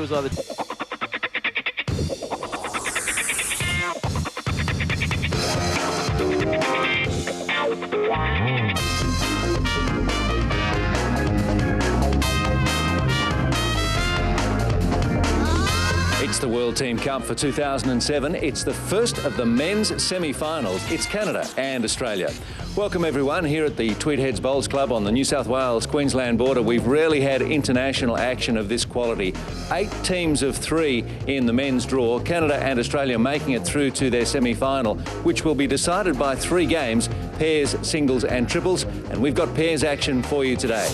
was either... It's the World Team Cup for 2007. It's the first of the men's semi-finals. It's Canada and Australia. Welcome everyone here at the Tweed Heads Bowls Club on the New South Wales-Queensland border. We've rarely had international action of this quality. 8 teams of 3 in the men's draw. Canada and Australia making it through to their semi-final, which will be decided by 3 games, pairs, singles and triples. And we've got pairs action for you today.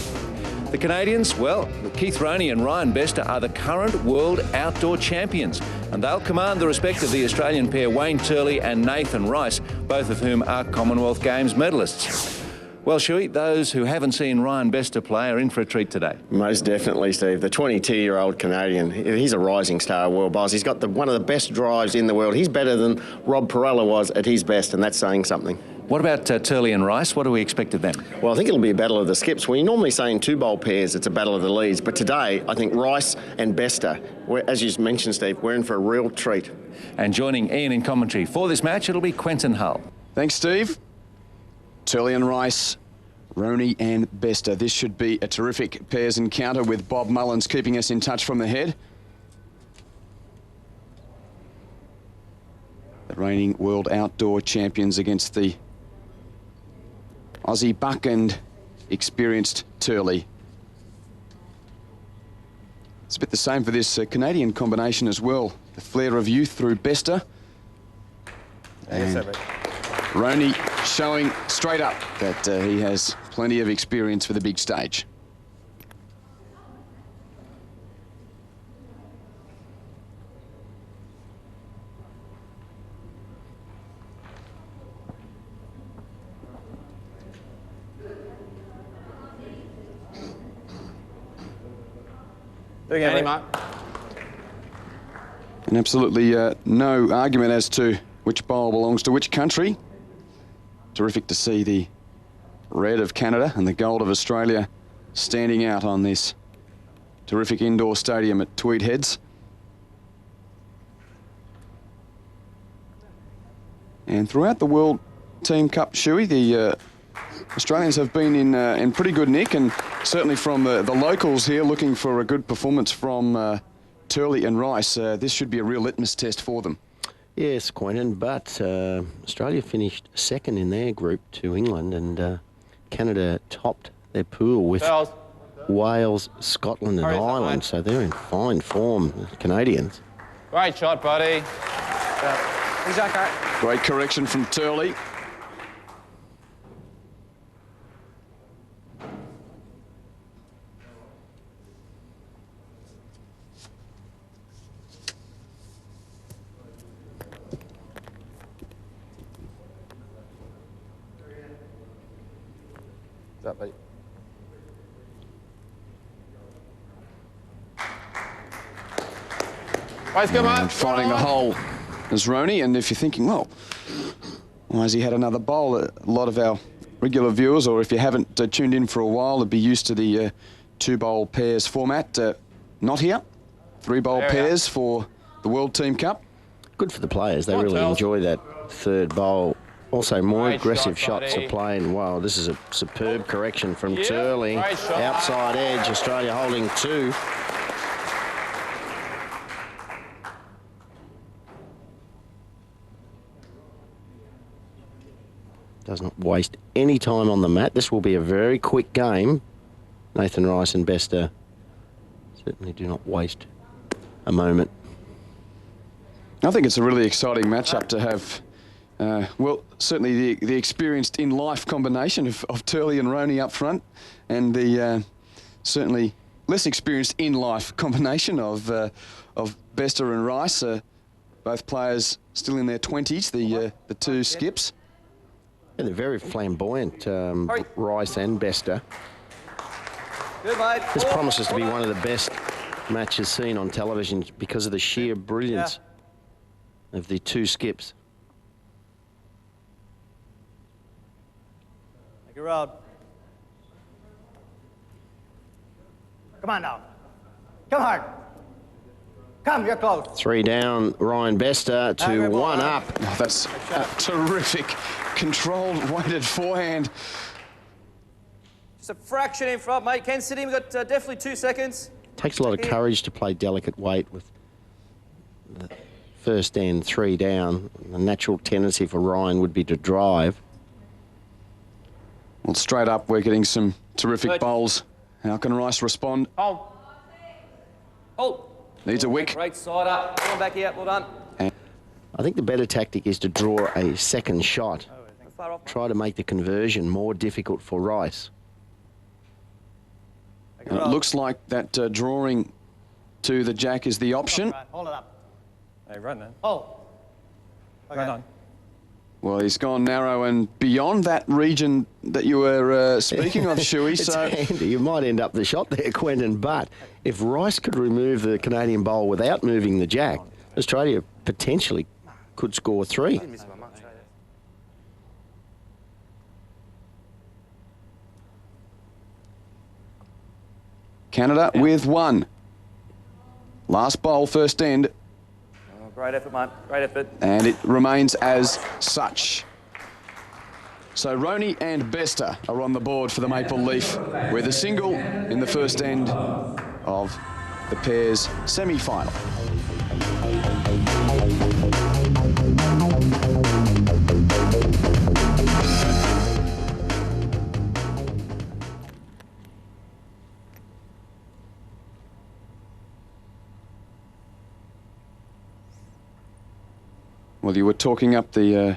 The Canadians, well, Keith Roney and Ryan Bester are the current world outdoor champions, and they'll command the respect of the Australian pair Wayne Turley and Nathan Rice, both of whom are Commonwealth Games medalists. Well, Shuey, those who haven't seen Ryan Bester play are in for a treat today. Most definitely, Steve. The 22-year-old Canadian, he's a rising star of world bowls. He's got one of the best drives in the world. He's better than Rob Perella was at his best, and that's saying something. What about Turley and Rice? What do we expect of them? Well, I think it'll be a battle of the skips. We normally say in 2-bowl pairs it's a battle of the leads, but today I think Rice and Bester, as you mentioned, Steve, we're in for a real treat. And joining Ian in commentary for this match, it'll be Quentin Hull. Thanks, Steve. Turley and Rice, Roney and Bester. This should be a terrific pairs encounter with Bob Mullins keeping us in touch from the head. The reigning world outdoor champions against the Aussie buck and experienced Turley. It's a bit the same for this Canadian combination as well. The flair of youth through Bester. And Roney showing straight up that he has plenty of experience for the big stage. And absolutely no argument as to which bowl belongs to which country. Terrific to see the red of Canada and the gold of Australia standing out on this terrific indoor stadium at Tweed Heads. And throughout the World Team Cup, Shuey, the Australians have been in pretty good nick, and certainly from the locals here looking for a good performance from Turley and Rice. This should be a real litmus test for them. Yes, Quentin, but Australia finished second in their group to England, and Canada topped their pool with Wales, Scotland and Ireland, so they're in fine form, the Canadians. Great shot, buddy. Great correction from Turley. And finding the hole is Roney, and if you're thinking, well, why has he had another bowl? A lot of our regular viewers, or if you haven't tuned in for a while, would be used to the 2-bowl pairs format. Not here. 3-bowl pairs for the World Team Cup. Good for the players. They really enjoy that 3rd bowl. Also, more aggressive shots are playing. Wow, this is a superb correction from Turley. Outside edge, Australia holding 2. Does not waste any time on the mat. This will be a very quick game. Nathan Rice and Bester certainly do not waste a moment. I think it's a really exciting matchup to have. Well, certainly the experienced in-life combination of Turley and Roney up front, and the certainly less experienced in-life combination of Bester and Rice. Both players still in their 20s, the 2 skips. And they're very flamboyant, Rice and Bester. Good, mate. This promises to be one of the best matches seen on television because of the sheer brilliance of the 2 skips. Thank you, Rod. Come on now. Come hard. Come, you're close. 3 down, Ryan Bester to 1 up. Oh, that's a terrific, controlled, weighted forehand. Just a fraction in front, mate. Ken City, we've got definitely 2 seconds. Takes a lot of courage to play delicate weight with the first end 3 down. The natural tendency for Ryan would be to drive. Well, straight up, we're getting some terrific bowls. How can Rice respond? Hold. Hold. Needs a wick. Great side up. Come on back here. Well done. I think the better tactic is to draw a second shot. Try to make the conversion more difficult for Rice. And it looks like that drawing to the jack is the option. Hold it up. Hey, run then. Oh. Okay. Run on. Well, he's gone narrow and beyond that region that you were speaking of, Shuey. It's So handy. You might end up the shot there, Quentin, but if Rice could remove the Canadian bowl without moving the jack, Australia potentially could score 3. Canada with 1. Last bowl, first end. Oh, great effort, mate. Great effort. And it remains as such. So Roney and Bester are on the board for the Maple Leaf with a single in the first end of the pair's semi-final. Well, you were talking up the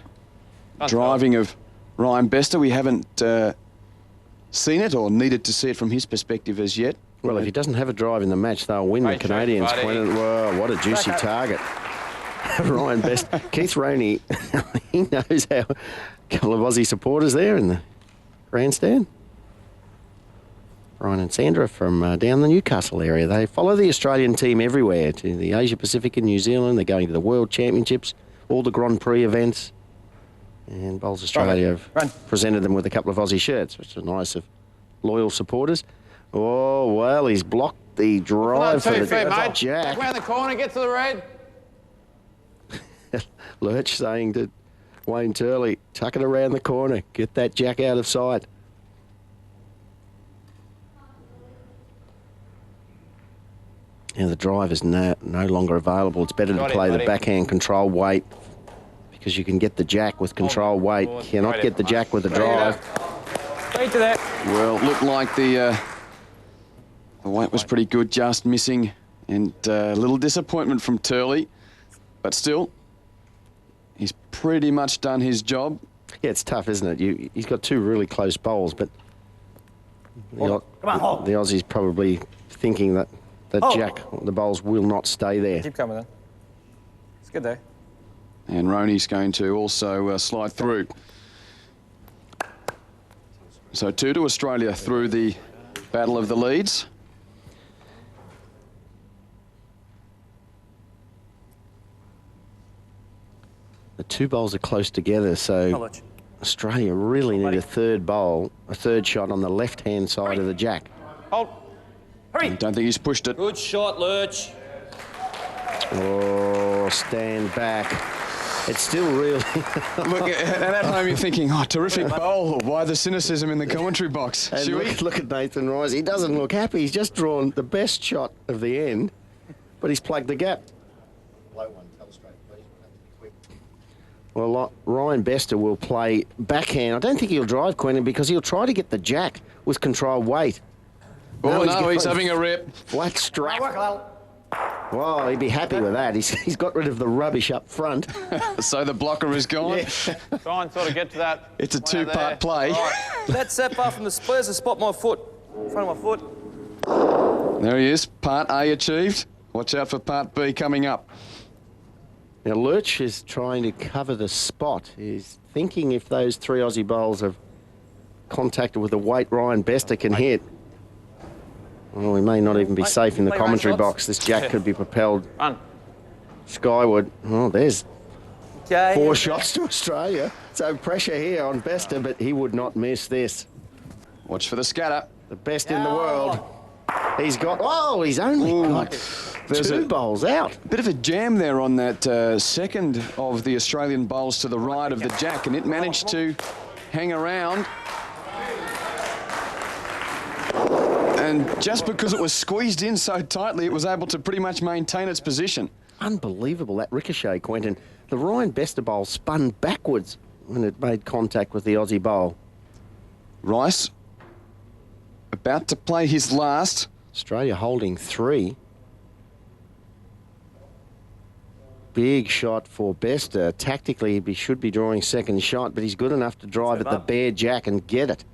driving of Ryan Bester. We haven't seen it or needed to see it from his perspective as yet. Well, if he doesn't have a drive in the match, they'll win the Canadians. Quentin, whoa, what a juicy target. Ryan Bester. Keith Roney, he knows how. A couple of Aussie supporters there in the grandstand. Ryan and Sandra from down the Newcastle area. They follow the Australian team everywhere, to the Asia Pacific and New Zealand. They're going to the World Championships, all the Grand Prix events. And Bowls Australia have presented them with a couple of Aussie shirts, which are nice of loyal supporters. Oh, well, he's blocked the drive for the jack. Around the corner, get to the red. Lurch saying to Wayne Turley, tuck it around the corner, get that jack out of sight. Now the drive is no longer available. It's better to play the backhand control weight because you can get the jack with control weight. Cannot get the jack with the drive. Straight to that. Well, it looked like the weight was pretty good, just missing, and a little disappointment from Turley, but still, he's pretty much done his job. Yeah, it's tough, isn't it? He's got 2 really close bowls, but the Aussies probably thinking that jack, the bowls will not stay there. Keep coming then. It's good though. And Roney's going to also slide through. So 2 to Australia through the battle of the leads. The 2 bowls are close together, so Australia really need a third shot on the left-hand side of the jack. Hold. Hurry. I don't think he's pushed it. Good shot, Lurch. Oh, stand back. It's still really... Look, and at home you're thinking, oh, terrific bowl. Why the cynicism in the commentary box? And look at Nathan Rice. He doesn't look happy. He's just drawn the best shot of the end, but he's plugged the gap. Well, Ryan Bester will play backhand. I don't think he'll drive, Quentin, because he'll try to get the jack with control weight. Oh, no, he's having a rip. Flat strap. Well, he'd be happy with that. He's got rid of the rubbish up front. So the blocker is gone. Yeah. Try and sort of get to that. It's a 2-part play. Right. That's that far from the splits to spot my foot. In front of my foot. There he is. Part A achieved. Watch out for part B coming up. Now, Lurch is trying to cover the spot. He's thinking if those 3 Aussie bowls have contacted with the weight Ryan Bester can hit. Well, we may not even be safe in the commentary box. This jack could be propelled skyward. Oh, there's 4 shots to Australia. So pressure here on Bester, but he would not miss this. Watch for the scatter. The best in the world. He's got... Oh, he's only got two bowls out. Bit of a jam there on that second of the Australian bowls to the right of the jack, and it managed to hang around. And just because it was squeezed in so tightly, it was able to pretty much maintain its position. Unbelievable, that ricochet, Quentin. The Ryan Bester bowl spun backwards when it made contact with the Aussie bowl. Rice about to play his last. Australia holding 3. Big shot for Bester. Tactically, he should be drawing second shot, but he's good enough to drive at the bare jack and get it.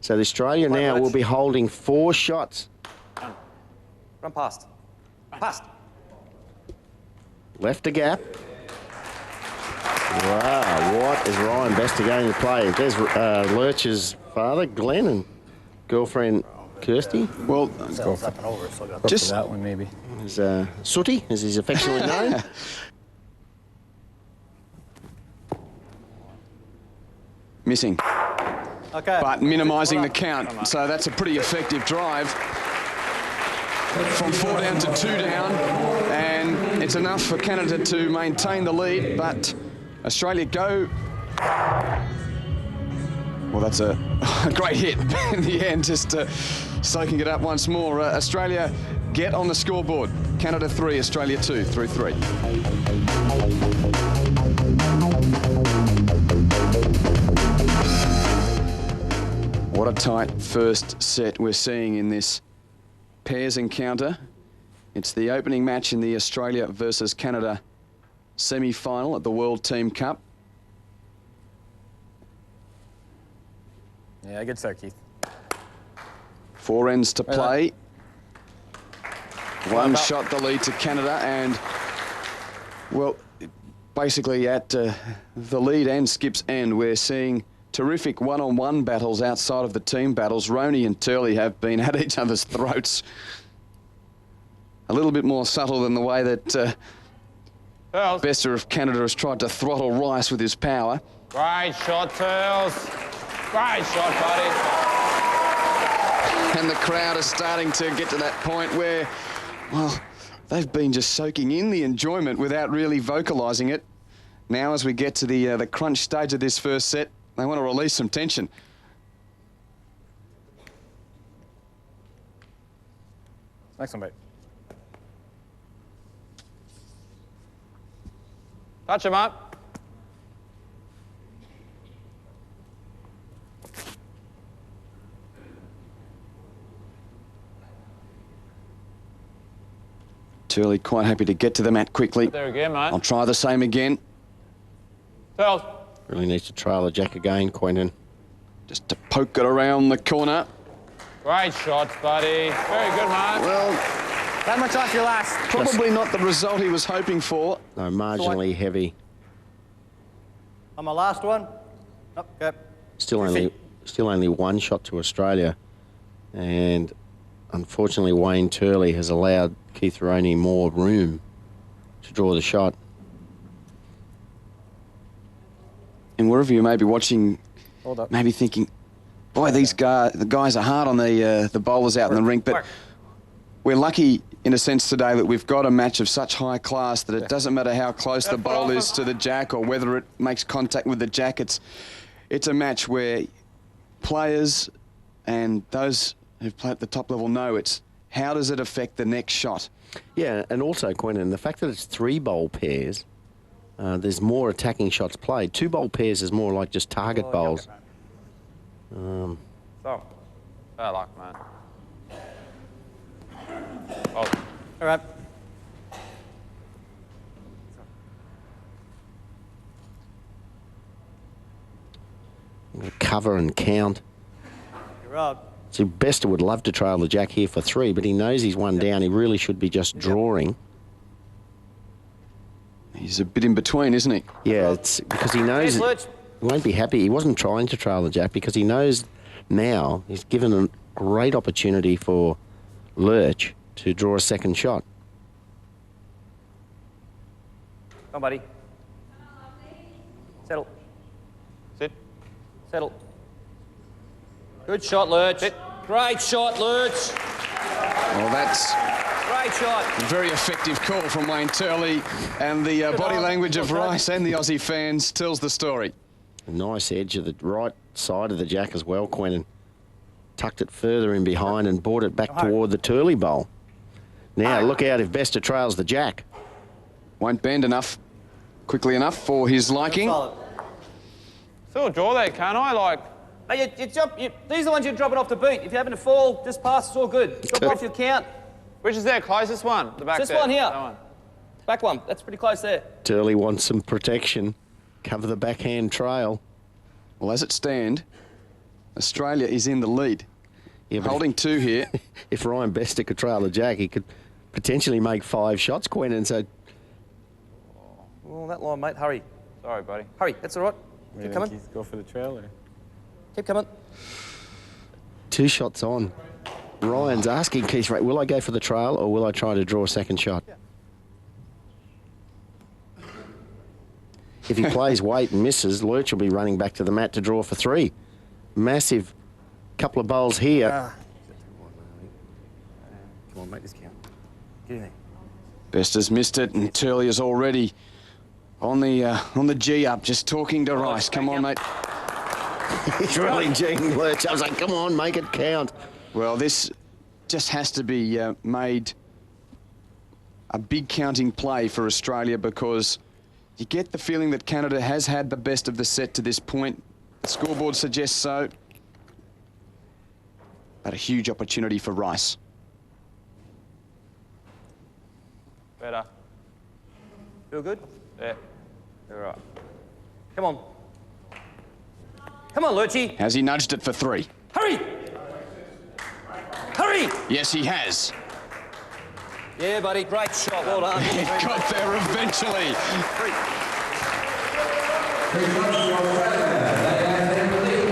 So the Australia now will be holding 4 shots. Run past. Past. Left a gap. Wow, what is Ryan Bester going to play? There's Lurch's father, Glenn, and girlfriend, Kirsty. Well, Just that one, maybe. There's Sooty, as he's affectionately known. missing. Okay. But minimising the count. So that's a pretty effective drive. From 4 down to 2 down. And it's enough for Canada to maintain the lead. But Australia go... Well, that's a great hit in the end, just soaking it up once more. Australia get on the scoreboard. Canada 3, Australia 2 through 3. What a tight first set we're seeing in this pairs encounter. It's the opening match in the Australia versus Canada semi-final at the World Team Cup. Yeah, good start, Keith. 4 ends to play. One shot the lead to Canada, and, well, basically at the lead and Skip's end, we're seeing terrific one-on-one battles outside of the team battles. Roney and Turley have been at each other's throats. A little bit more subtle than the way that Bester of Canada has tried to throttle Rice with his power. Great shot, Turls. Great shot, buddy. And the crowd is starting to get to that point where, well, they've been just soaking in the enjoyment without really vocalising it. Now, as we get to the crunch stage of this first set, they want to release some tension. Next one, mate. Touch him up. Turley quite happy to get to the mat quickly. There again, mate. I'll try the same again. Turls. Really needs to trail the jack again, Quentin. Just to poke it around the corner. Great shots, buddy. Very good, mate. Well, That much off your last. probably not the result he was hoping for. No, marginally heavy. On my last one. Okay. Still only 1 shot to Australia. And unfortunately, Wayne Turley has allowed Keith Roney more room to draw the shot. And wherever you may be watching, Hold up. maybe thinking, boy, the guys are hard on the bowlers out in the rink, but we're lucky in a sense today that we've got a match of such high class that it doesn't matter how close the bowl is to the jack or whether it makes contact with the jack. It's a match where players and those who've played at the top level know it's how does it affect the next shot. Yeah, and also, Quentin, the fact that it's 3 bowl pairs, there's more attacking shots played. 2 bowl pairs is more like just target bowls. So, bad luck, man. Oh. All right. Cover and count. You're out. See, Bester would love to trail the jack here for 3, but he knows he's 1 down. He really should be just drawing. He's a bit in between, isn't he? Yeah, it's because he knows he won't be happy. He wasn't trying to trail the jack because he knows now he's given a great opportunity for Lurch to draw a second shot. Come on, buddy. Settle. Sit. Settle. Good shot, Lurch. Great shot, Lurch. Well, that's Great shot. a very effective call from Wayne Turley, and the body language of Rice and the Aussie fans tells the story. A nice edge of the right side of the jack as well, Quentin. Tucked it further in behind and brought it back toward the Turley bowl. Now, look out if Bester trails the jack. Won't bend enough, quickly enough for his liking. Still a draw there, can't I? Like, Hey, these are the ones you're dropping off the beat. If you happen to fall, just pass, it's all good. Drop off your count. which is their closest one? The back This there. one here. That one. Back one. That's pretty close there. Turley wants some protection. Cover the backhand trail. Well, as it stand, Australia is in the lead. Yeah, but Holding two here. if Ryan Bester could trail the jack, he could potentially make 5 shots, Quentin. So Oh, that line, mate. Hurry. Sorry, buddy. Hurry. That's all right. Keep coming. Keith, go for the trail or? Keep coming. 2 shots on. Ryan's asking Keith, will I go for the trail or will I try to draw a second shot? Yeah. If he plays weight and misses, Lurch will be running back to the mat to draw for 3. Massive couple of bowls here. Come on, make this count. Get in there. Bester's missed it, and Turley is already on the G up, just talking to Rice. Come on, mate. He's really Gene Lurch. I was like, come on, make it count. Well, this just has to be made a big counting play for Australia, because you get the feeling that Canada has had the best of the set to this point. The scoreboard suggests so. But a huge opportunity for Rice. Better. Feel good? Yeah. You're right. Come on. Come on, Lurchy. Has he nudged it for 3? Hurry! Hurry! Yes, he has. Yeah, buddy. Great shot. Well done. He got there eventually.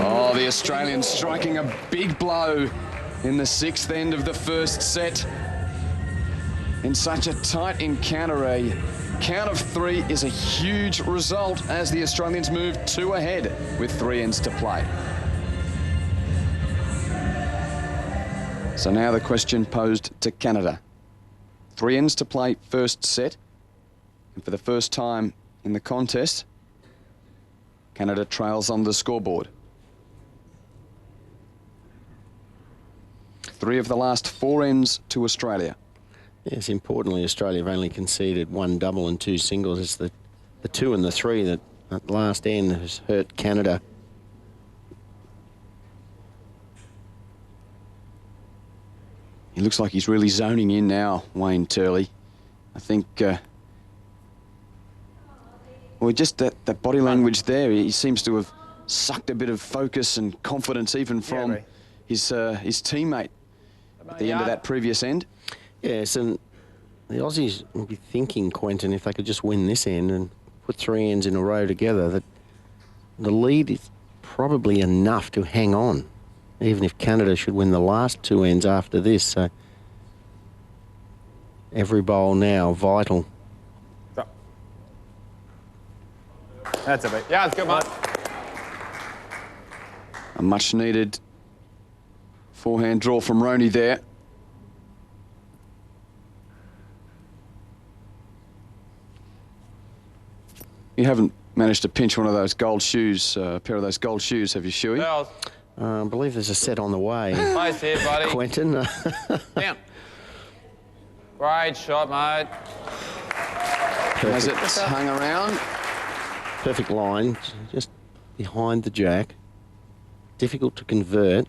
Oh, the Australians striking a big blow in the 6th end of the first set. In such a tight encounter, a count of 3 is a huge result as the Australians move 2 ahead with 3 ends to play. So now the question posed to Canada. 3 ends to play first set. And for the first time in the contest, Canada trails on the scoreboard. 3 of the last 4 ends to Australia. Yes, importantly, Australia have only conceded 1 double and 2 singles. It's the 2 and the 3 that at last end has hurt Canada. He looks like he's really zoning in now, Wayne Turley. I think, well, just that body language there, he seems to have sucked a bit of focus and confidence even from his teammate at the end of that previous end. Yes, and the Aussies will be thinking, Quentin, if they could just win this end and put 3 ends in a row together, that the lead is probably enough to hang on, even if Canada should win the last 2 ends after this. So every bowl now vital. That's a bit. Yeah, it's good, mate. A much needed forehand draw from Roney there. You haven't managed to pinch one of those gold shoes, a pair of those gold shoes, have you, Shuey? Girls, I believe there's a set on the way. place here, buddy. Quentin. Down. Great shot, mate. Has it hung around? Perfect line, just behind the jack. Difficult to convert.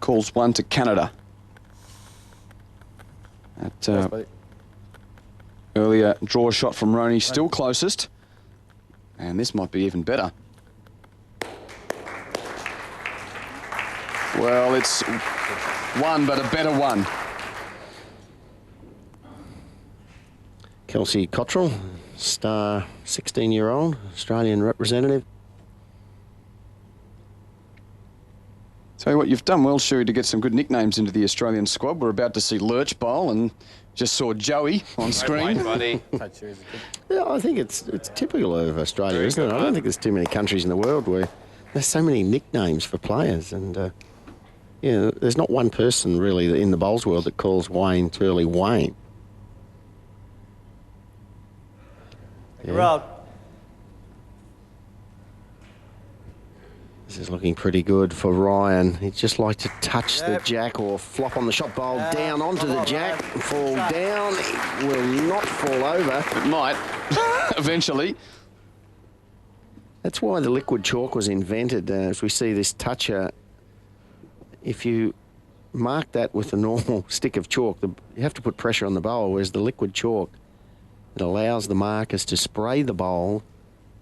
Calls 1 to Canada. That earlier draw shot from Roney, still closest. And this might be even better. Well, it's 1, but a better one. Kelsey Cottrell, star 16-year-old, Australian representative. Tell you what, you've done well, Shuey, to get some good nicknames into the Australian squad. We're about to see Lurch bowl and just saw Joey on screen. Great, buddy. Yeah, I think it's typical of Australia, isn't it? I don't think there's too many countries in the world where there's so many nicknames for players. And Yeah, there's not one person really in the bowls world that calls Wayne Turley Wayne. Take a round. This is looking pretty good for Ryan. He'd just like to touch the jack or flop on the shot bowl down onto the jack, fall down. It will not fall over. It might, eventually. That's why the liquid chalk was invented. As we see this toucher, if you mark that with a normal stick of chalk, you have to put pressure on the bowl, whereas the liquid chalk, it allows the markers to spray the bowl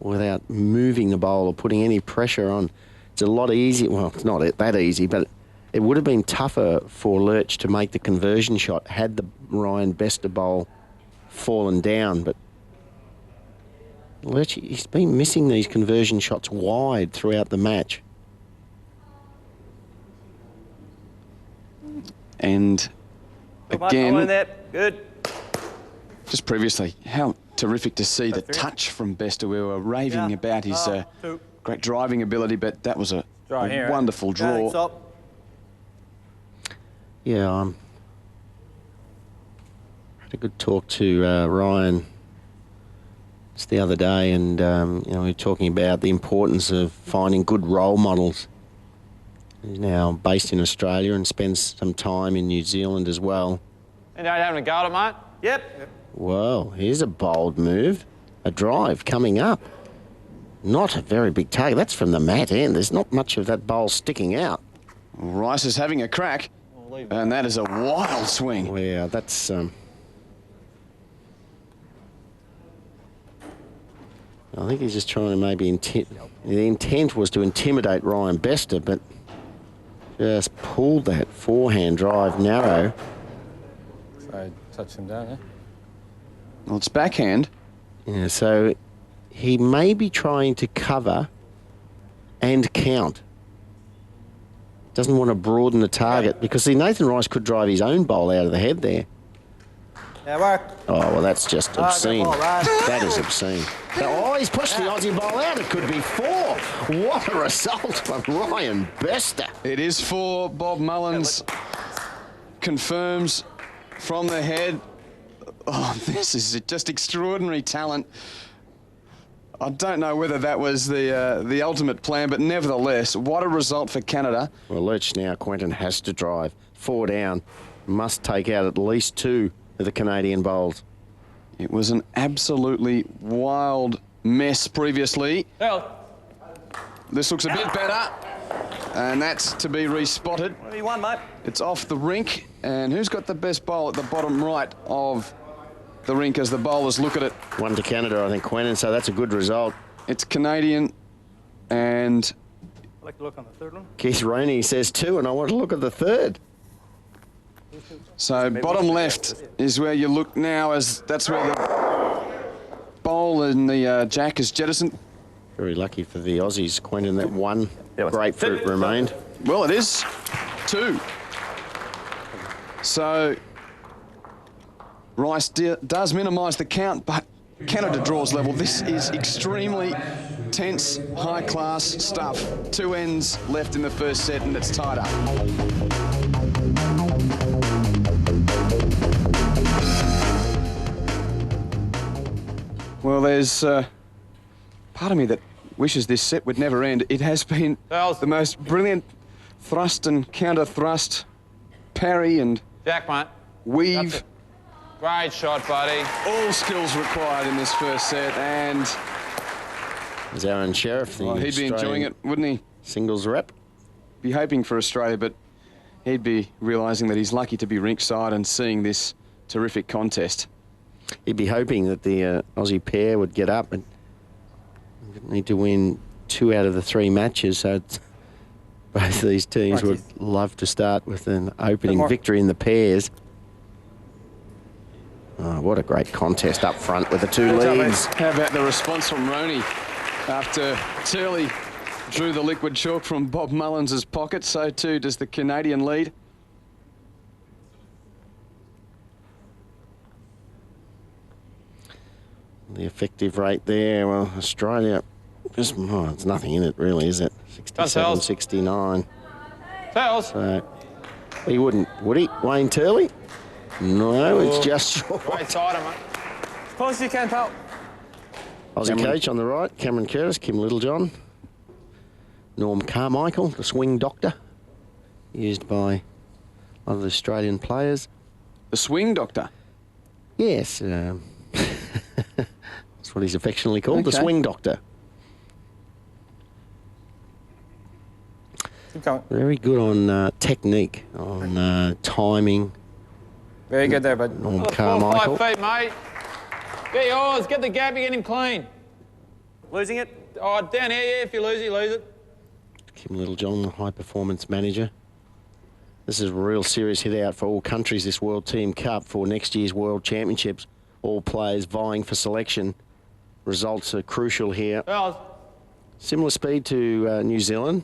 without moving the bowl or putting any pressure on. It's a lot easier. Well, it's not that easy, but it would have been tougher for Lurch to make the conversion shot had the Ryan Bester bowl fallen down. But Lurch, he's been missing these conversion shots wide throughout the match. And again, good. Just previously, how terrific to see the touch from Bester. We were raving about his great driving ability, but that was a wonderful draw. Yeah, had a good talk to Ryan just the other day, and you know, we were talking about the importance of finding good role models. He's now based in Australia and spends some time in New Zealand as well. And you're having a go at it, mate? Yep. Whoa, here's a bold move. A drive coming up. Not a very big target. That's from the mat end. There's not much of that bowl sticking out. Rice is having a crack, and that is a wild swing. Well, yeah, that's... I think he's just trying to maybe... The intent was to intimidate Ryan Bester, but just pulled that forehand drive narrow. So touch him down, yeah? Well, it's backhand. Yeah, so he may be trying to cover and count. Doesn't want to broaden the target because, see, Nathan Rice could drive his own bowl out of the head there. Yeah, work. Oh, well, that's just obscene. Ball, right. That is obscene. Oh, he's pushed the Aussie bowl out. It could be 4. What a result from Ryan Bester. It is 4. Bob Mullins confirms from the head. Oh, this is just extraordinary talent. I don't know whether that was the ultimate plan, but nevertheless, what a result for Canada. Well, Lurch now, Quentin has to drive. 4 down. Must take out at least 2 of the Canadian bowls. It was an absolutely wild mess previously. This looks a bit better, and that's to be respotted. What do you want, mate? It's off the rink, and who's got the best bowl at the bottom right of the rink as the bowlers look at it? 1 to Canada, I think, Quentin, so that's a good result. It's Canadian, and... I'd like to look on the third one. Keith Roney says 2, and I want to look at the third. So bottom left is where you look now, as that's where the bowl and the jack is jettisoned. Very lucky for the Aussies, Quentin, that 1 grapefruit remained. Well, it is 2. So Rice does minimise the count, but Canada draws level. This is extremely tense, high-class stuff. 2 ends left in the first set, and it's tied up. Well, there's part of me that wishes this set would never end. It has been the most brilliant thrust and counter-thrust, parry and Jack, mate. weave. Great shot, buddy. All skills required in this first set, and... There's Aaron Sheriff, the he'd be enjoying it, wouldn't he? Singles rep. Be hoping for Australia, but he'd be realising that he's lucky to be rinkside and seeing this terrific contest. He'd be hoping that the Aussie pair would get up and need to win 2 out of the 3 matches. So both of these teams would love to start with an opening victory in the pairs. Oh, what a great contest up front with the 2 leads. How about the response from Roney after Turley drew the liquid chalk from Bob Mullins' pocket? So too does the Canadian lead. The effective rate there, well, Australia, just, there's nothing in it really, is it? 67, 69. Tails. He wouldn't, would he? Wayne Turley? No, it's just short. Right side, mate. Close as you can, pal. Aussie coach on the right, Cameron Curtis, Kim Littlejohn. Norm Carmichael, the swing doctor, used by a lot of the Australian players. The swing doctor? Yes, that's what he's affectionately called, the swing doctor. Keep going. Very good on technique, on timing. Very good there, bud. Norm 4 or Carmichael. 5 feet, mate. Get yours. Get the gap. You get him clean. Losing it? Oh, down here, yeah. If you lose it, you lose it. Kim Littlejohn, the high performance manager. This is a real serious hit out for all countries, this World Team Cup for next year's World Championships. All players vying for selection. Results are crucial here. Tails. Similar speed to New Zealand.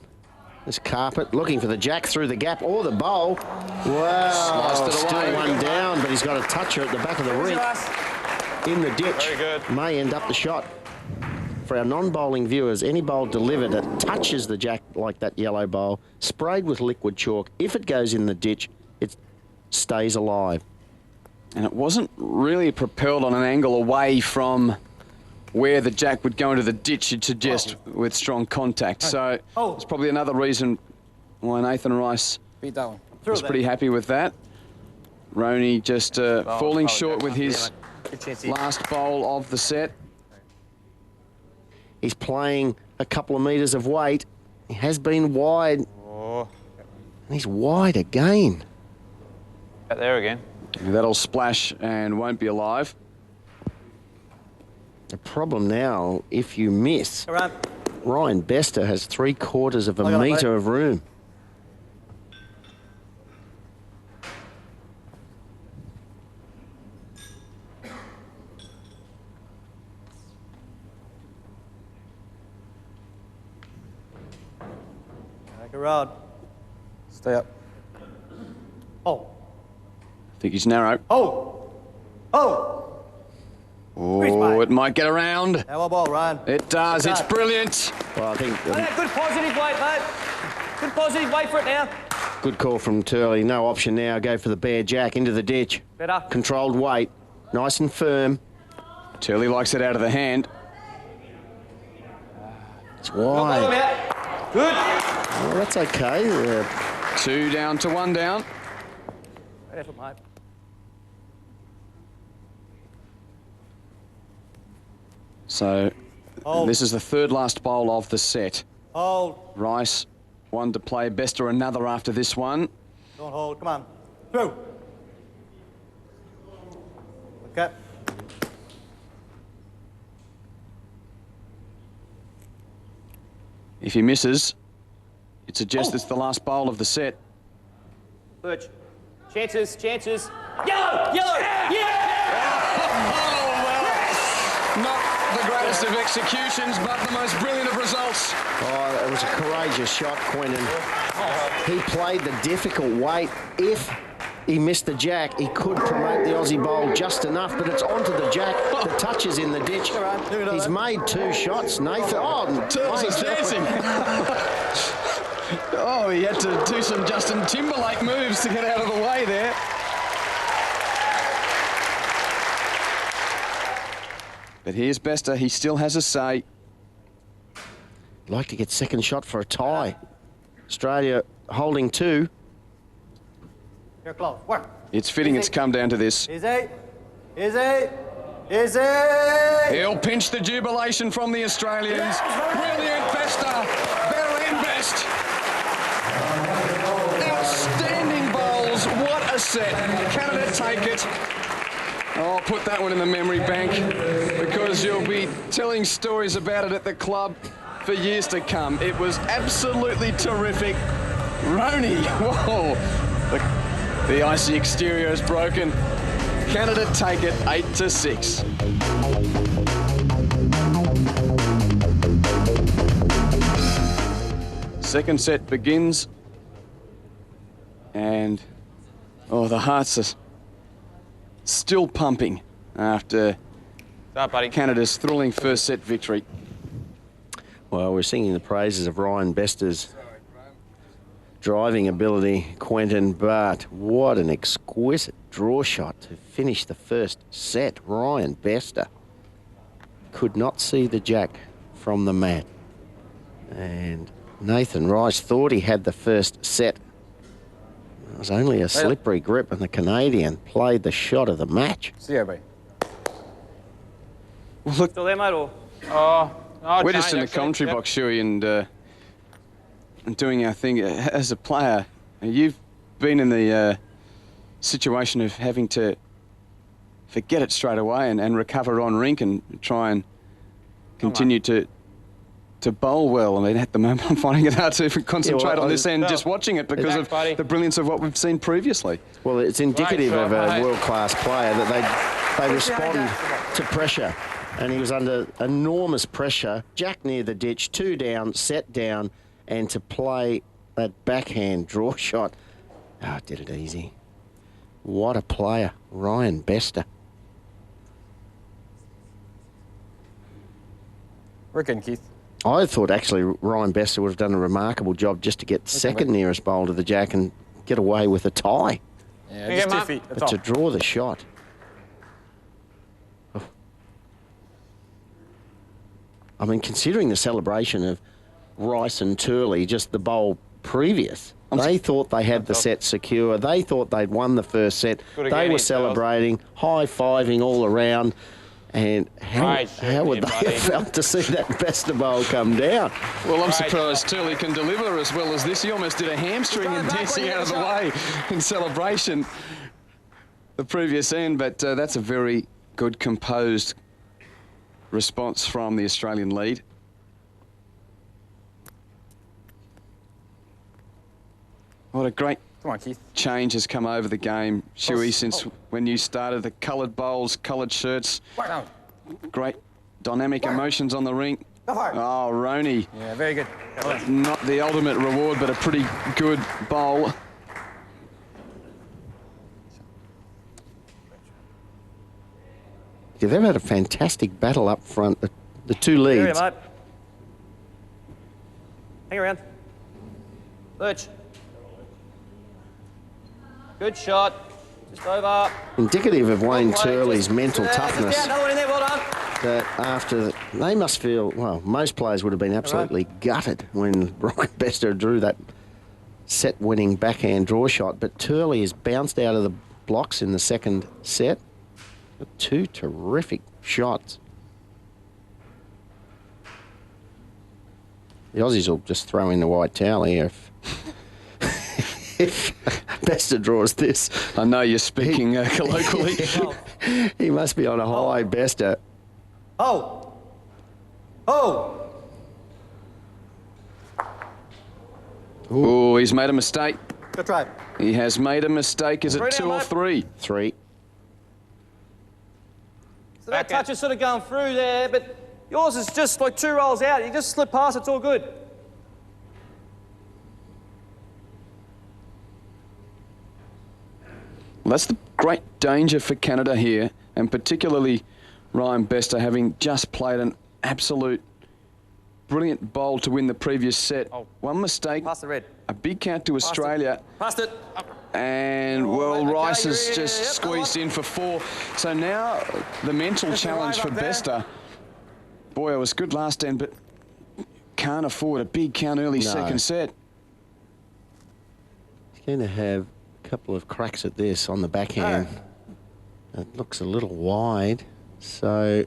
This Carpet looking for the jack through the gap or the bowl. Wow, Sliced it still away. one down, but he's got a toucher at the back of the ring. In the ditch. Very good. May end up the shot. For our non-bowling viewers, any bowl delivered that touches the jack like that yellow bowl, sprayed with liquid chalk, if it goes in the ditch, it stays alive. And it wasn't really propelled on an angle away from where the jack would go into the ditch, you'd suggest, with strong contact. So it's probably another reason why Nathan Rice Beat that one. was pretty happy with that. Roney just falling short with his last bowl of the set. He's playing a couple of metres of weight. He has been wide. Oh. And he's wide again. Out there again. That'll splash and won't be alive. The problem now, if you miss, Around. Ryan Bester has 3/4 of a I got it, metre mate. of room. Take a rod. Stay up. Oh. I think he's narrow. Oh. Oh. Oh, it might get around. How ball, Ryan? It does. It's brilliant. Well, I think Good positive weight, mate. Good positive weight for it now. good call from Turley. No option now. Go for the bare jack into the ditch. Better. Controlled weight. Nice and firm. Turley likes it out of the hand. It's Ball him wide. out. Good. Oh, that's okay. 2 down to 1 down. Good effort, mate. So Hold. this is the third last bowl of the set. Hold. Rice, one to play. Bester another after this one. Don't hold. Come on. Through. Okay. If he misses, it suggests it's the last bowl of the set. Birch. Chances. Chances. Yellow. Yellow. Yeah. Not the greatest of executions, but the most brilliant of results. Oh, it was a courageous shot, Quentin. He played the difficult weight. If he missed the jack, he could promote the Aussie bowl just enough, but it's onto the jack. The touch is in the ditch. He's made 2 shots, Nathan. Oh, Turles is dancing. Oh, he had to do some Justin Timberlake moves to get out of the way there. But here's Bester. He still has a say. like to get second shot for a tie. Australia holding 2. You're close. Work. It's fitting it's come down to this. Easy. Easy. Easy. He'll pinch the jubilation from the Australians. Brilliant, Bester. Better and best. Outstanding bowls. What a set. Canada take it. I'll put that one in the memory bank because you'll be telling stories about it at the club for years to come. It was absolutely terrific. Roney, whoa. The icy exterior is broken. Canada take it 8-6. Second set begins. And, oh, the hearts are still pumping after Canada's thrilling first set victory. Well, we're singing the praises of Ryan Bester's driving ability, Quentin, but what an exquisite draw shot to finish the first set. Ryan Bester could not see the jack from the mat. And Nathan Rice thought he had the first set. It was only a slippery grip, and the Canadian played the shot of the match. See you, buddy. Well, look, Still there, mate, or? we're just in the commentary box, Shuey, and doing our thing. As a player, you've been in the situation of having to forget it straight away and recover on rink and try and continue to bowl well. I mean, at the moment, I'm finding it hard to concentrate on this end just watching it because of the brilliance of what we've seen previously. Well, it's indicative of a world-class player that they respond to pressure. And he was under enormous pressure. Jack near the ditch, 2 down, set down, and to play that backhand draw shot. Did it easy. What a player, Ryan Bester. We're good, Keith. I thought actually Ryan Bester would have done a remarkable job just to get second nearest bowl to the jack and get away with a tie. Yeah, just 2 feet. But to draw the shot. Oh. I mean, considering the celebration of Rice and Turley, just the bowl previous, they thought they had the set secure. They thought they'd won the first set. They were celebrating, high-fiving all around. And how would they have felt to see that Bester bowl come down? Well, I'm surprised Turley can deliver as well as this. He almost did a hamstring and dancing out of the way in celebration the previous end, but that's a very good, composed response from the Australian lead. What a great change has come over the game, Shuey, since when you started. The coloured bowls, coloured shirts, great dynamic emotions on the rink. Oh, Roney. Yeah, very good. Not the ultimate reward, but a pretty good bowl. Yeah, they've had a fantastic battle up front, the two leads. Hang around. Lurch. Good shot. Just over. Indicative of Wayne Turley's mental toughness. Down. Another one in there, well done. That after they must feel, well, most players would have been absolutely gutted when Ryan Bester drew that set-winning backhand draw shot, but Turley has bounced out of the blocks in the second set. 2 terrific shots. The Aussies will just throw in the white towel here if Bester draws this. I know you're speaking colloquially. He must be on a high, Bester. Oh! Oh, he's made a mistake. Good try. He has made a mistake. Is it 2 or 3? 3. So that touch is sort of going through there, but yours is just like 2 rolls out. You just slip past, it's all good. Well, that's the great danger for Canada here, and particularly Ryan Bester having just played an absolute brilliant bowl to win the previous set. One mistake, Pass the red. a big count to Australia. Passed it. And, well, Rice has just squeezed in for 4. So now the mental challenge for Bester. Boy, it was good last end, but can't afford a big count early second set. He's going to have a couple of cracks at this on the backhand. It looks a little wide, so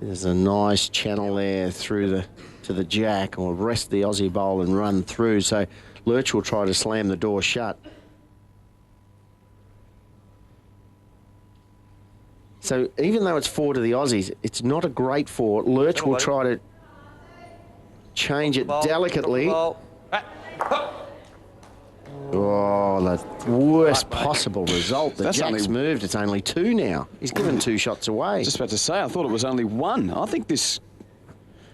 there's a nice channel there through to the jack, or rest the Aussie bowl and run through. So Lurch will try to slam the door shut. So even though it's 4 to the Aussies, it's not a great 4. Lurch will try to change it delicately. Oh, the worst possible result. The jack's moved. It's only 2 now. He's given 2 shots away. Just about to say, I thought it was only 1. I think this...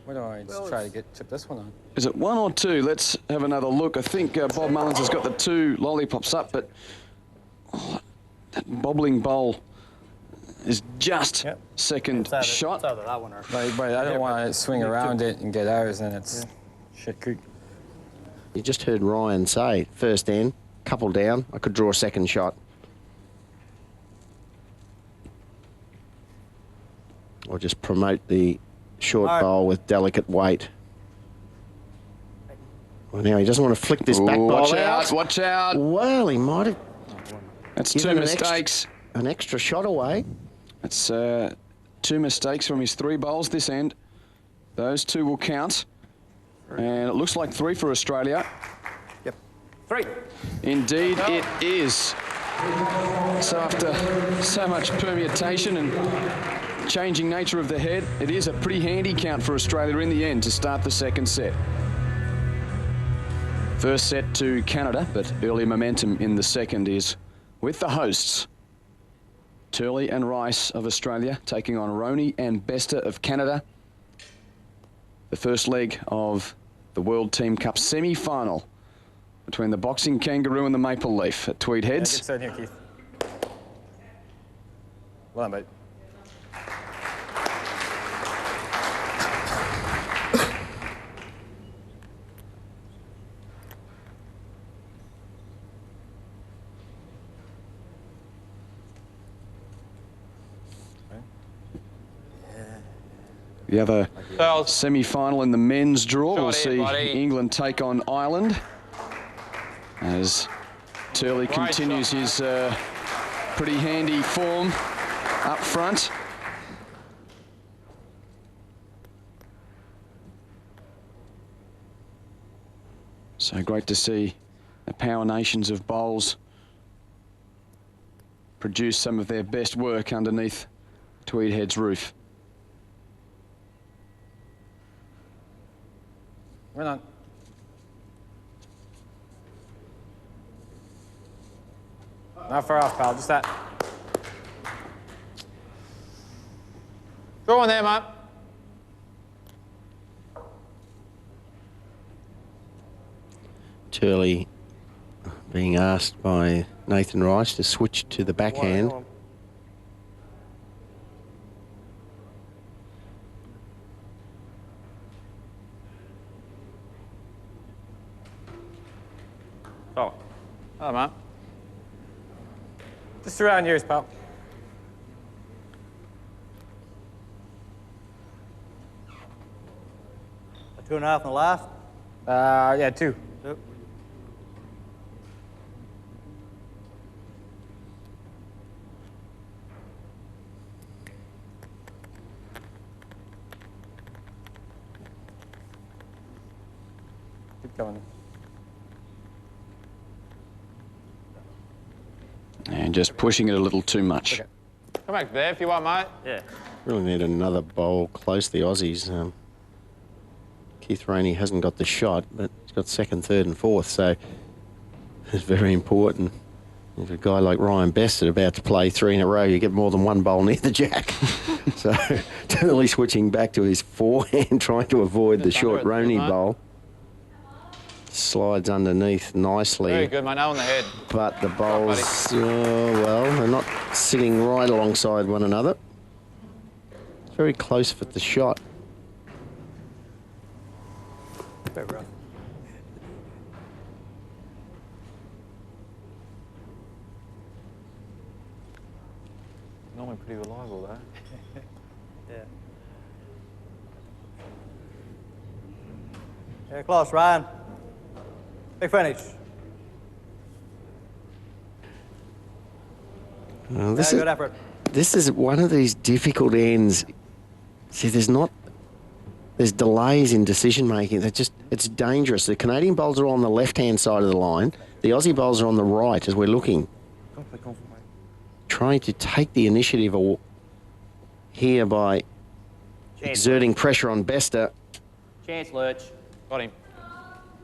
Where do I just try to chip this one on? Is it 1 or 2? Let's have another look. I think Bob Mullins has got the 2 lollipops up, but that bobbling bowl is just second shot. It's either that one or... But I don't want to swing around it and get ours, and it's shit creek. You just heard Ryan say, first end, couple down, I could draw a second shot. Or just promote the short bowl with delicate weight. Well, now he doesn't want to flick this back bowl watch out. out, watch out. Well, he might have That's two given mistakes. an extra shot away. That's 2 mistakes from his 3 bowls this end. Those 2 will count. And it looks like 3 for Australia. Yep. 3. Indeed, it is. So after so much permutation and changing nature of the head, it is a pretty handy count for Australia in the end to start the second set. First set to Canada, but early momentum in the second is with the hosts. Turley and Rice of Australia taking on Roney and Bester of Canada. The first leg of the World Team Cup semi-final between the boxing kangaroo and the maple leaf at Tweed Heads. Good turn here, Keith. Well done, mate. The other semi-final in the men's draw, we'll see England take on Ireland as Turley continues his pretty handy form up front. So great to see the power nations of bowls produce some of their best work underneath Tweed Head's roof. We're not. Not far off, pal. Just that. Go on there, mate. Turley being asked by Nathan Rice to switch to the backhand. Oh. Hello, mate. Just around yours, pal. A 2.5 in the last. Yeah, 2. Yep. Keep going. And just pushing it a little too much. Okay. Come back there if you want, mate. Yeah. Really need another bowl close, the Aussies. Keith Roney hasn't got the shot, but he's got second, third and fourth, so it's very important. If a guy like Ryan Bester about to play 3 in a row, you get more than 1 bowl near the jack. So Turley switching back to his forehand, trying to avoid the short Roney bowl. Slides underneath nicely. Very good, mate. Now on the head. But the bowls, well, they're not sitting right alongside one another. It's very close for the shot. Very rough. Normally pretty reliable, though. Yeah. Yeah, close, Ryan. Big finish. Good effort. This is one of these difficult ends. See, there's delays in decision making. It's dangerous. The Canadian bowls are on the left-hand side of the line. The Aussie bowls are on the right as we're looking. Trying to take the initiative here by exerting pressure on Bester. Chance, Lurch. Got him.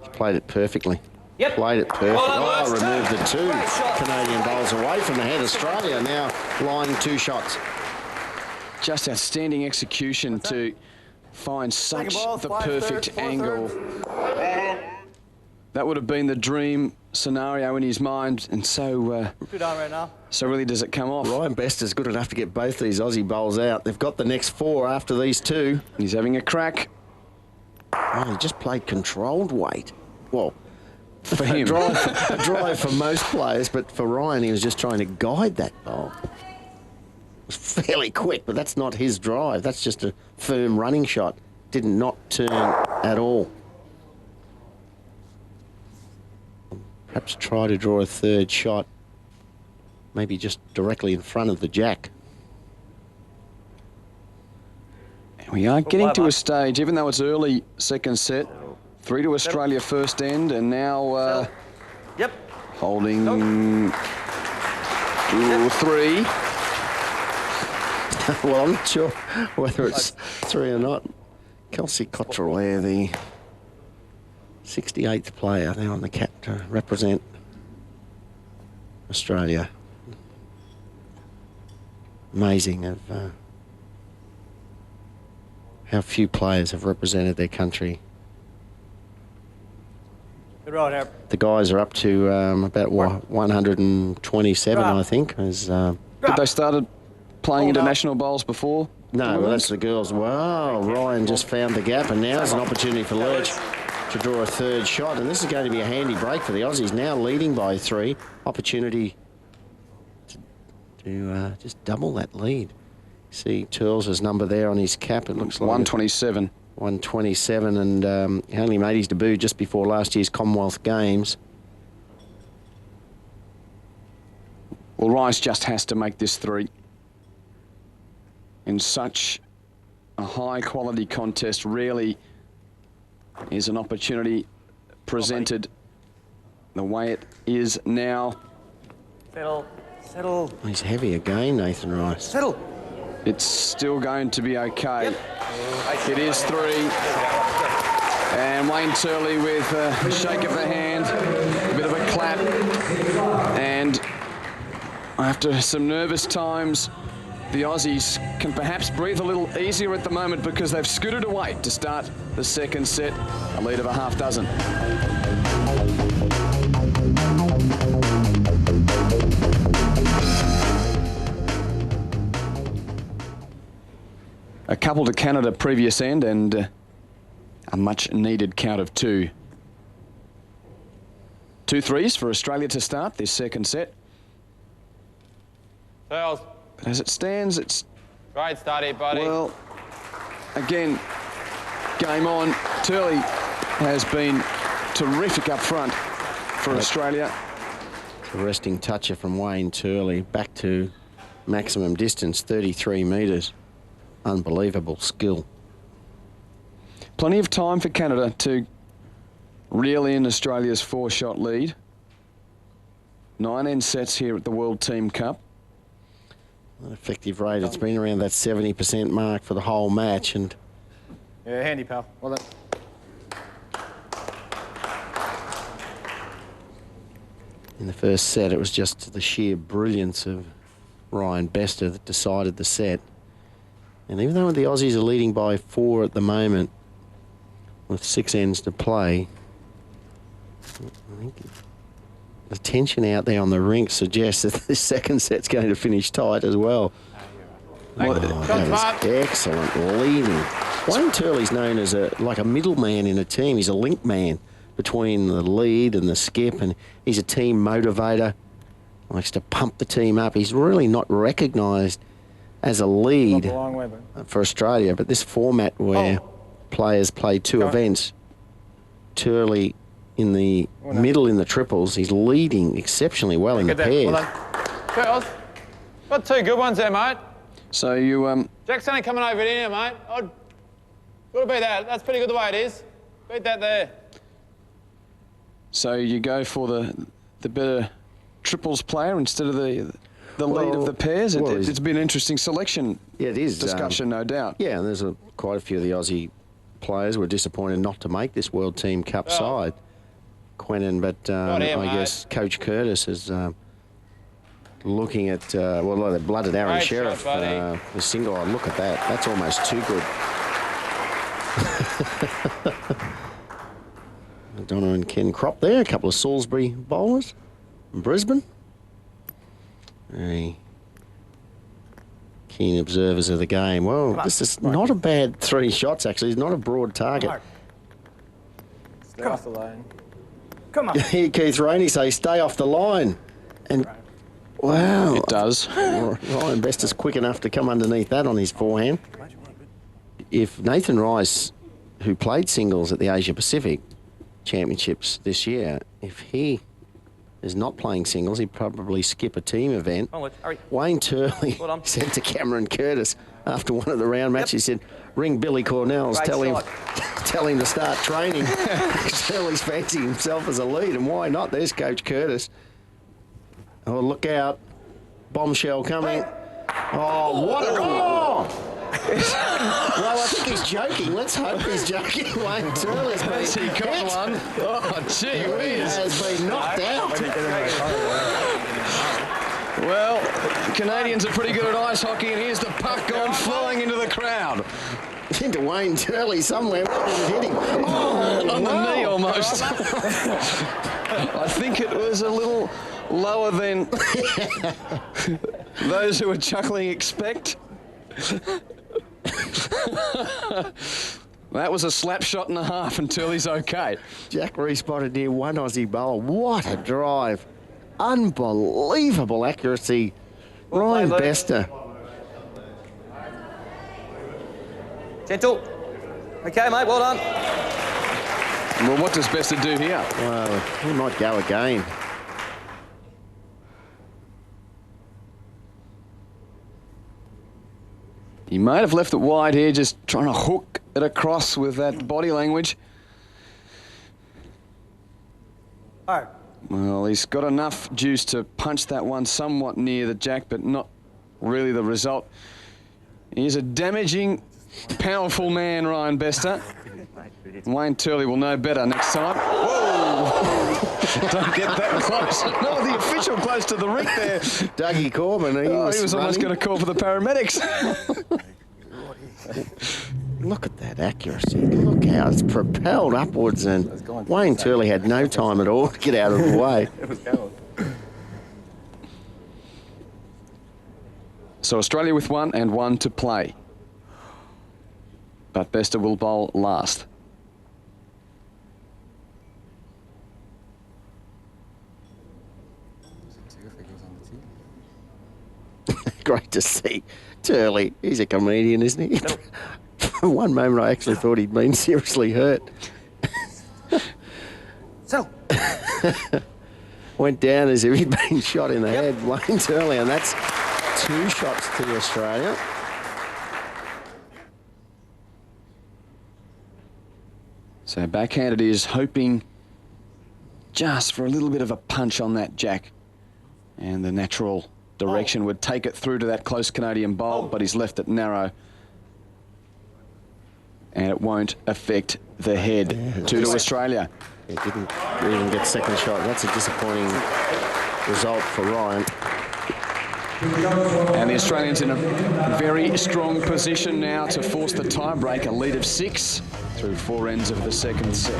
He's played it perfectly. Yep. Played it perfectly. Well, Oh, removed the 2 Great shot. Canadian bowls away from the head. Australia now lining 2 shots. Just outstanding execution to find such ball, the 5 perfect thirds, 4 angle. thirds. That would have been the dream scenario in his mind, and so 2 down right now. so really does it come off. Ryan Bester's good enough to get both these Aussie bowls out. They've got the next 4 after these 2. He's having a crack. Oh, he just played controlled weight. Well, for him. A drive for most players, but for Ryan, he was just trying to guide that ball. It was fairly quick, but that's not his drive. That's just a firm running shot. Did not turn at all. Perhaps try to draw a third shot, maybe just directly in front of the jack. We are getting to a stage, even though it's early second set, 3 to Australia first end, and now Yep. holding 3. Well, I'm not sure whether it's 3 or not. Kelsey Cottrell there, the 68th player there on the cap to represent Australia. Amazing of how few players have represented their country. Good roll, Harry. The guys are up to about 127, I think. As, Did they started playing international bowls before? no, well, that's the girls. Wow, Ryan just found the gap, and now there's an opportunity for Lurch to draw a third shot. And this is going to be a handy break for the Aussies, now leading by 3. Opportunity to just double that lead. See Turles' number there on his cap. It looks like 127. 127, and he only made his debut just before last year's Commonwealth Games. Well, Rice just has to make this 3. In such a high-quality contest, rarely is an opportunity presented the way it is now. Settle. Settle. He's heavy again, Nathan Rice. Settle. It's still going to be okay. It is 3. And Wayne Turley with a shake of the hand, a bit of a clap. And after some nervous times, the Aussies can perhaps breathe a little easier at the moment because they've scooted away to start the second set, a lead of a half dozen. A couple to Canada previous end and a much needed count of 2. 2 threes for Australia to start this second set. Turles. But as it stands, it's, Great study, buddy. well, again, game on. Turley has been terrific up front for Australia. A resting toucher from Wayne Turley, back to maximum distance, 33 metres. Unbelievable skill. Plenty of time for Canada to reel in Australia's 4-shot lead. 9 end sets here at the World Team Cup. Effective rate, it's been around that 70% mark for the whole match, and Yeah, handy, pal. Well done. in the first set it was just the sheer brilliance of Ryan Bester that decided the set. And even though the Aussies are leading by 4 at the moment, with 6 ends to play, I think the tension out there on the rink suggests that the second set's going to finish tight as well. Well, That was excellent leading. Wayne Turley's known as like a middleman in a team. He's a link man between the lead and the skip, and he's a team motivator. Likes to pump the team up. He's really not recognised as a lead for Australia, but this format where players play 2 events, Turley in the middle in the triples, he's leading exceptionally well in the pairs. Well done. Turles. Got 2 good ones there, mate. So you Jack's only coming over here, mate. I'd got to beat that. That's pretty good the way it is. Beat that there. so you go for the better triples player instead of the lead of the pairs. It's been an interesting selection. Yeah, it is. Discussion, no doubt. Yeah, and there's quite a few of the Aussie players were disappointed not to make this World Team Cup side. Quentin, but I guess Coach Curtis is looking at, well, they blooded Aaron Great Sheriff. shot, The single, look at that. That's almost too good. Donna and Ken Crop there, a couple of Salisbury bowlers from Brisbane. Very keen observers of the game. Well, this is not a bad 3 shots, actually. It's not a broad target. Stay off the lane. Come on. Here Keith Roney say, stay off the line. And, wow. It does. Ryan Bester's quick enough to come underneath that on his forehand. If Nathan Rice, who played singles at the Asia Pacific Championships this year, if he is not playing singles, he'd probably skip a team event. Onward, hurry. Wayne Turley Well done. said to Cameron Curtis after one of the round matches, he said, ring Billy Cornells, Great shot. tell him to start training. Turley's fancying himself as a lead, and why not? There's Coach Curtis. Oh, look out. Bombshell coming. Oh, what a... Oh! Well, I think he's joking. Let's hope he's joking. Wayne Turley's been Has he got one? Oh, gee He whiz. has been knocked out. Well, Canadians are pretty good at ice hockey, and here's the puck gone flying into the crowd. Into Wayne Turley somewhere. Where did it hit him? Oh, On the wow. knee almost. I think it was a little lower than those who are chuckling expect. That was a slap shot and a half until he's okay. Jack respotted near one Aussie bowl. What a drive. Unbelievable accuracy. Ryan played, Luke. Bester. Gentle. Okay, mate, well done. Well, what does Bester do here? Well, he might go again. He might have left it wide here, just trying to hook it across with that body language. Oh. Well, he's got enough juice to punch that one somewhat near the jack, but not really the result. He's a damaging, powerful man, Ryan Bester. Wayne Turley will know better next time. Whoa! Don't get that close. No, the official close to the rink there. Dougie Corbin, he He was almost going to call for the paramedics. Look at that accuracy. Look how it's propelled upwards, and Wayne Turley had no time at all to get out of the way. So Australia with 1 and 1 to play. But Bester will bowl last. Great to see. Turley, he's a comedian, isn't he? For one moment, I actually thought he'd been seriously hurt. So. Went down as if he'd been shot in the head, Wayne Turley, and that's 2 shots to Australia. So backhanded is hoping just for a little bit of a punch on that jack. And the natural direction would take it through to that close Canadian bowl, but he's left it narrow. And it won't affect the head. 2 to Australia. He didn't even get second shot. That's a disappointing result for Ryan. And the Australians in a very strong position now to force the tiebreak, a lead of 6 through 4 ends of the second set.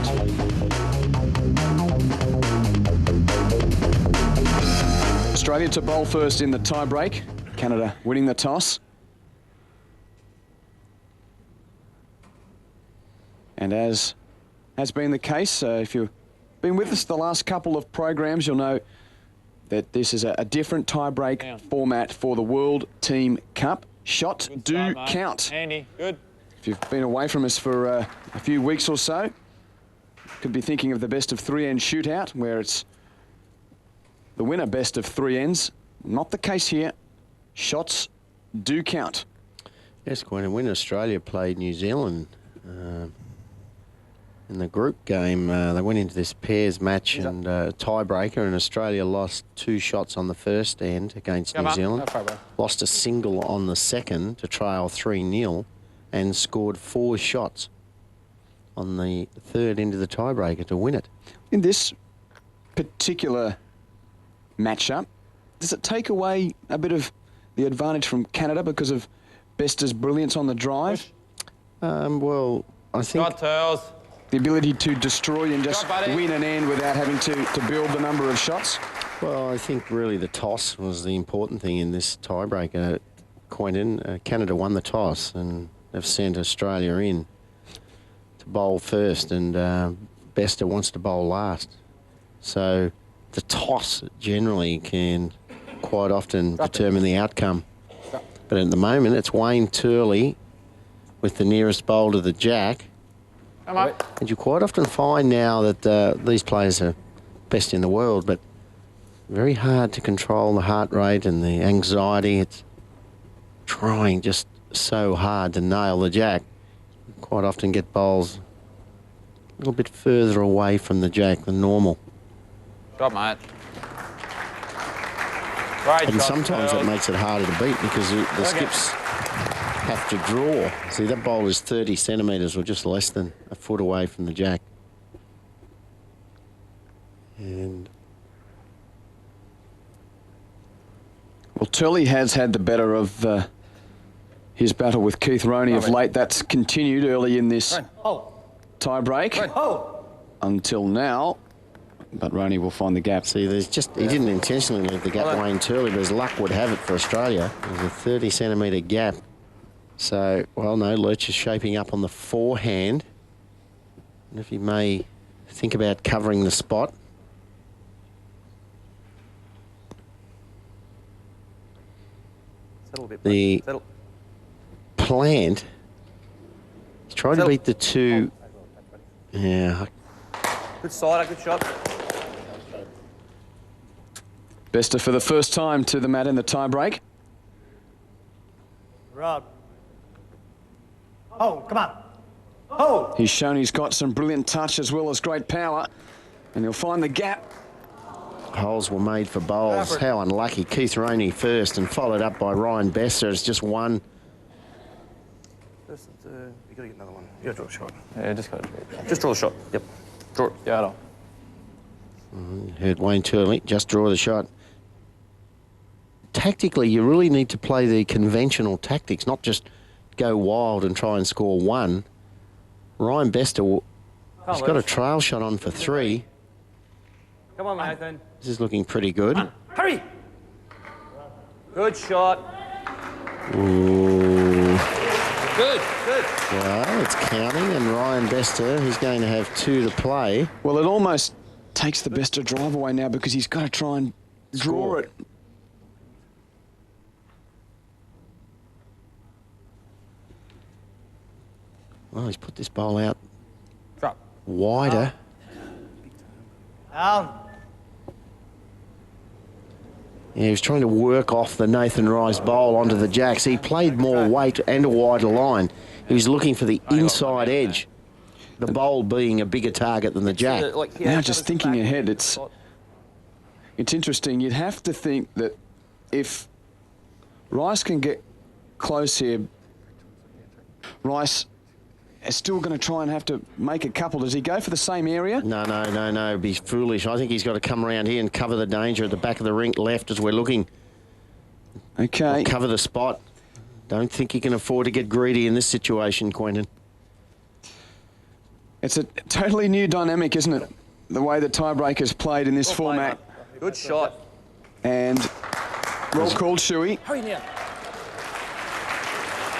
Australia to bowl first in the tiebreak. Canada winning the toss. And as has been the case, if you've been with us the last couple of programs, you'll know that this is a different tiebreak format for the World Team Cup. Shots do count. Andy, good. If you've been away from us for a few weeks or so, could be thinking of the best of 3 end shootout, where it's the winner best of 3 ends. Not the case here. Shots do count. Yes, Quinn, when Australia played New Zealand in the group game, they went into this pairs match and tiebreaker, and Australia lost 2 shots on the first end against New Zealand, lost a single on the second to trail 3-0, and scored 4 shots on the third end of the tiebreaker to win it. In this particular matchup, does it take away a bit of the advantage from Canada because of Bester's brilliance on the drive? Well, I think... Got Turls. The ability to destroy and just win an end without having to build the number of shots? Well, I think really the toss was the important thing in this tiebreaker. Quentin, Canada won the toss and they've sent Australia in to bowl first, and Bester wants to bowl last. So the toss generally can quite often determine the outcome. But at the moment, it's Wayne Turley with the nearest bowl to the jack. Come on. And you quite often find now that these players are best in the world, but very hard to control the heart rate and the anxiety. It's trying just so hard to nail the jack. Quite often get bowls a little bit further away from the jack than normal. Shot, mate. Great And shot, sometimes Turls. it makes it harder to beat because the skips have to draw. See, that bowl is 30 centimetres or just less than a foot away from the jack. And Well, Turley has had the better of his battle with Keith Roney of late. That's continued early in this tie break until now. But Roney will find the gap. see, there's just, he didn't intentionally leave the gap, Wayne Turley, but his luck would have it for Australia. There's a 30 centimetre gap. So, well, no, Lurch is shaping up on the forehand. And if he may think about covering the spot. Settle a bit, The mate. Settle. Plant, he's trying to beat the two. Yeah, Good side, good shot. Bester for the first time to the mat in the tie break. Rod. Oh, come on. Oh! He's shown he's got some brilliant touch as well as great power. And he'll find the gap. holes were made for bowls. How unlucky. Keith Roney first and followed up by Ryan Bester. It's just one. You got to get another one. You got to draw a shot. Yeah, just got to draw it. Just draw the shot. Yep. Draw it. Yeah, I know. Heard Wayne Turley, just draw the shot. Tactically, you really need to play the conventional tactics, not just go wild and try and score one. Ryan Bester, he's got a trail shot on for 3. Come on, Nathan. This is looking pretty good. Hurry! Good shot. Ooh. Good, good. Well, it's counting, and Ryan Bester, he's going to have 2 to play. Well, it almost takes the Bester drive away now because he's got to try and draw it. Well, he's put this bowl out Drop. wider. Down. Yeah, he was trying to work off the Nathan Rice bowl onto the jacks. He played more weight and a wider line. He was looking for the inside edge, the bowl being a bigger target than the jack. Now, just thinking ahead, it's interesting. You'd have to think that if Rice can get close here, Rice is still going to try and have to make a couple. Does he go for the same area? No. It'd be foolish. I think he's got to come around here and cover the danger at the back of the rink left as we're looking. Okay. Cover the spot. Don't think he can afford to get greedy in this situation, Quentin. It's a totally new dynamic, isn't it? The way the tiebreaker's played in this format. Good shot. And well called, Shuey. Hurry now.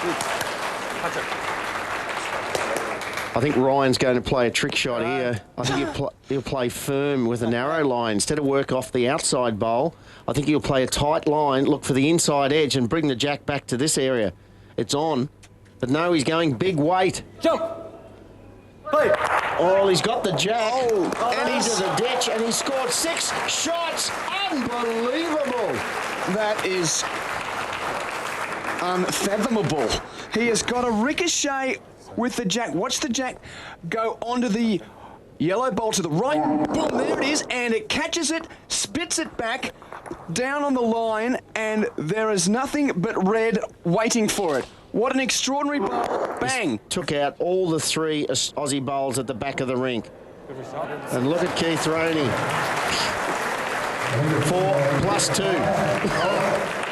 Good. Touch it. I think Ryan's going to play a trick shot here. I think he'll play firm with a narrow line. Instead of work off the outside bowl, I think he'll play a tight line, look for the inside edge and bring the jack back to this area. It's on. But no, he's going big weight. Jump. Play. Oh, he's got the jack. And into the ditch, and he scored 6 shots. Unbelievable. That is unfathomable. He has got a ricochet with the jack. Watch the jack go onto the yellow bowl to the right. Boom, there it is. And it catches it, spits it back down on the line, and there is nothing but red waiting for it. What an extraordinary bowl. Bang. Took out all the 3 Aussie bowls at the back of the rink. And look at Keith Roney. 4+2.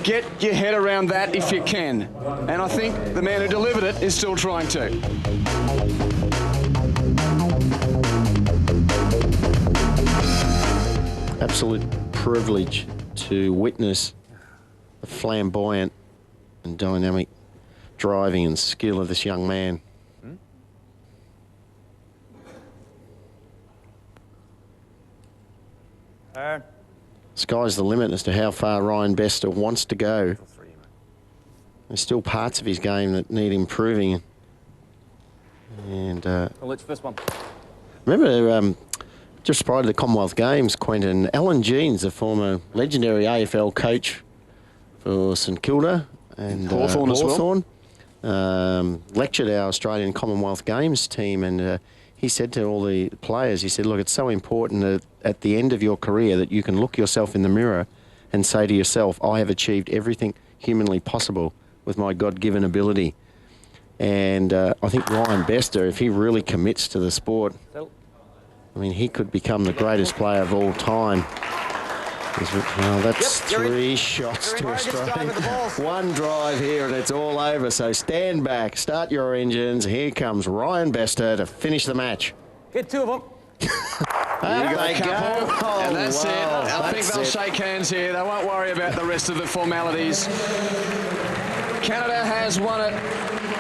Get your head around that if you can. And I think the man who delivered it is still trying to. Absolute privilege to witness the flamboyant and dynamic driving and skill of this young man. Sky's the limit as to how far Ryan Bester wants to go. There's still parts of his game that need improving. And Let's first one. remember, just prior to the Commonwealth Games, Quentin, Alan Jeans, the former legendary AFL coach for St Kilda and Hawthorn as well. Lectured our Australian Commonwealth Games team, and he said to all the players, he said, look, it's so important that at the end of your career that you can look yourself in the mirror and say to yourself, I have achieved everything humanly possible with my God-given ability. And I think Ryan Bester, if he really commits to the sport, I mean, he could become the greatest player of all time. Well, that's three shots to Australia. One drive here and it's all over. So stand back, start your engines. Here comes Ryan Bester to finish the match. Get two of them. There they go. Oh, And that's wow, it. I think that's they'll it. shake hands here. They won't worry about the rest of the formalities. Canada has won it.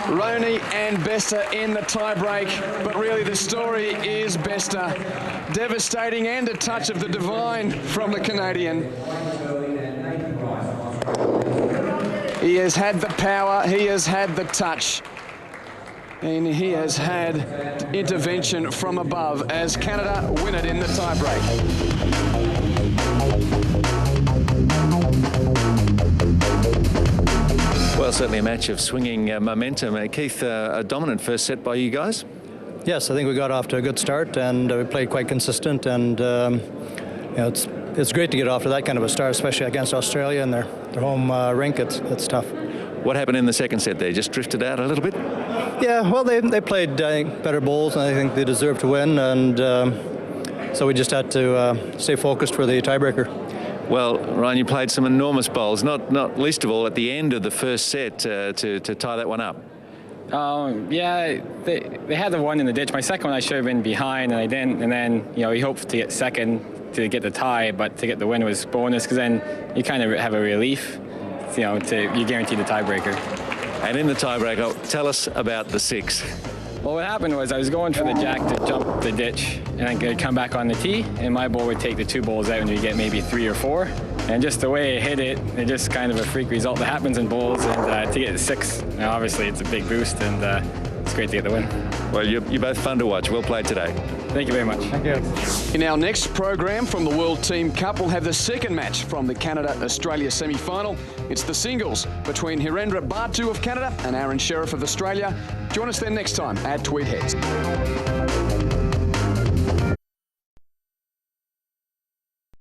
Roney and Bester in the tie-break, but really the story is Bester. Devastating and a touch of the divine from the Canadian. He has had the power, he has had the touch, and he has had intervention from above as Canada win it in the tie-break. Well, certainly a match of swinging momentum. Keith, a dominant first set by you guys? Yes, I think we got off to a good start and we played quite consistent, and you know, it's great to get off to that kind of a start, especially against Australia and their home rink. It's tough. What happened in the second set there? Just drifted out a little bit? Yeah, well, they played, I think, better bowls, and I think they deserved to win, and so we just had to stay focused for the tiebreaker. Well, Ryan, you played some enormous bowls, not least of all at the end of the first set to tie that one up. Yeah, they had the one in the ditch. My second one, I should have been behind, and I didn't. And then, you know, you hope to get second to get the tie, but to get the win was bonus, because then you kind of have a relief, you know, you guarantee the tiebreaker. And in the tiebreaker, tell us about the six. Well, what happened was I was going for the jack to jump the ditch, and I'd come back on the tee, and my ball would take the two balls out, and you get maybe 3 or 4. And just the way it hit it, it's just kind of a freak result that happens in bowls. And to get 6, now obviously it's a big boost, and it's great to get the win. Well, you're both fun to watch. Well played today. Thank you very much. Thank you. In our next program from the World Team Cup, we'll have the second match from the Canada-Australia semi-final. It's the singles between Hirendra Batu of Canada and Aaron Sheriff of Australia. Join us then next time at Tweed Heads.